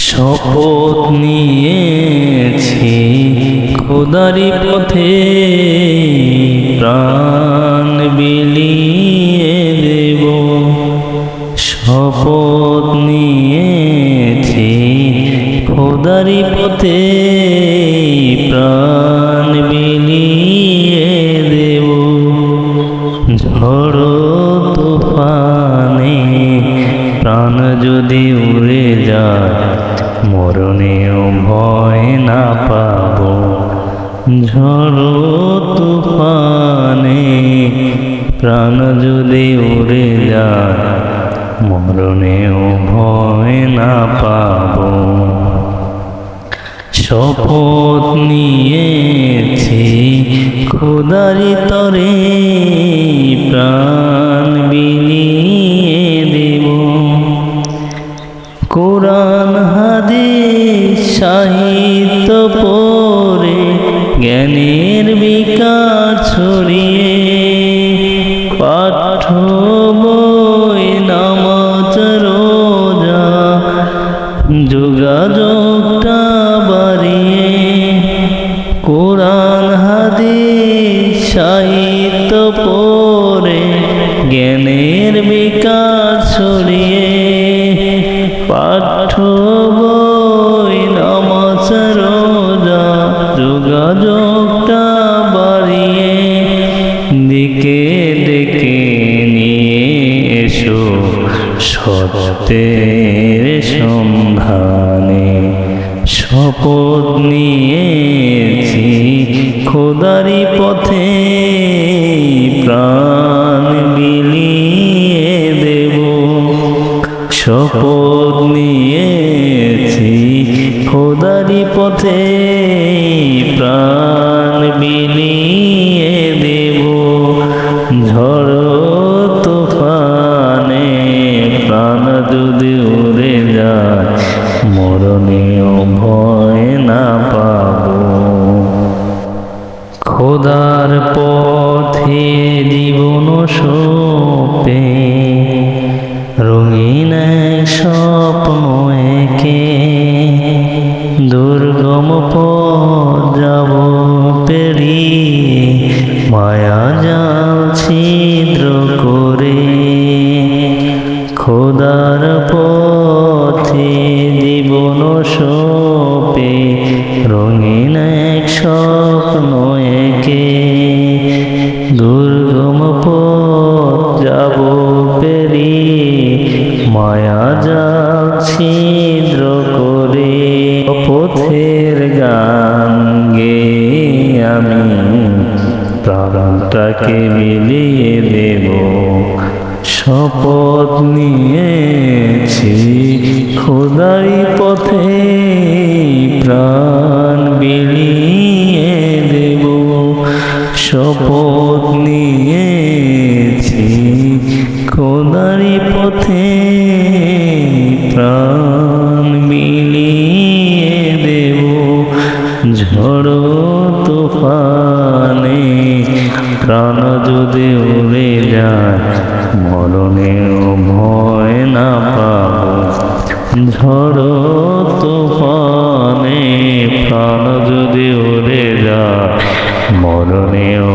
শপথ নিয়েছি খোদারি পথে প্রাণ বিলিয়ে দেব। শপথ নিয়েছি খোদারি পথে প্রাণ বিলিয়ে দেব। ঝড় তুফানে প্রাণ যদি উড়ে যায় মরণেও ভয় না পাব। ঝড় তুফানে প্রাণ যদি উড়ে যায় মরণেও ভয় না পাব। শপথ নিয়েছি খোদারি তরে প্রাণ বিলিয়ে দেব। কোরআন হাদিস সাহিত্য পড়ে জ্ঞানের বিকাশ ছড়িয়ে পাঠ্য বই নামাজ রোজা যোগাযোগটা বাড়িয়ে। কোরআন হাদিস সাহিত্য পড়ে জ্ঞানের বিকাশ ছড়িয়ে পাঠ্য বই নামাজ রোজা যোগাযোগটা বাড়িয়ে। দিকে দিকে নিয়ে এসো সত্যের সন্ধানে। শপথ নিয়েছি খোদারি পথে প্রাণ বিলিয়ে দেব। শপথ নিয়েছি খোদারি পথে প্রাণ বিলিয়ে দেব। ঝড় তুফানে প্রাণ যদি উড়ে যায় মরণেও ভয় না পাব। খোদার পথে জীবন সোপে রঙিন স্বপ্ন একে দুর্গম পথ যাব পেরিয়ে মায়া জাল ছিদ্র করে। খোদার পথে জীবন সোপে রঙিন স্বপ্ন একে দুর্গম পথ যাব পেরিয়ে মায়া জাল ছিদ্র করে। পথের গান গেয়ে আমি প্রাণটাকে বিলিয়ে দেব। শপথ নিয়েছি খোদারি পথে প্রাণ বিলিয়ে দেব। শপথ নিয়েছি খোদারি পথে প্রাণ বিলিয়ে দেব। ঝড় তুফানে প্রাণ যদি উড়ে যায় মরণেও ভয় না পাব। ঝড় তুফানে প্রাণ যদি উড়ে যায় মরণেও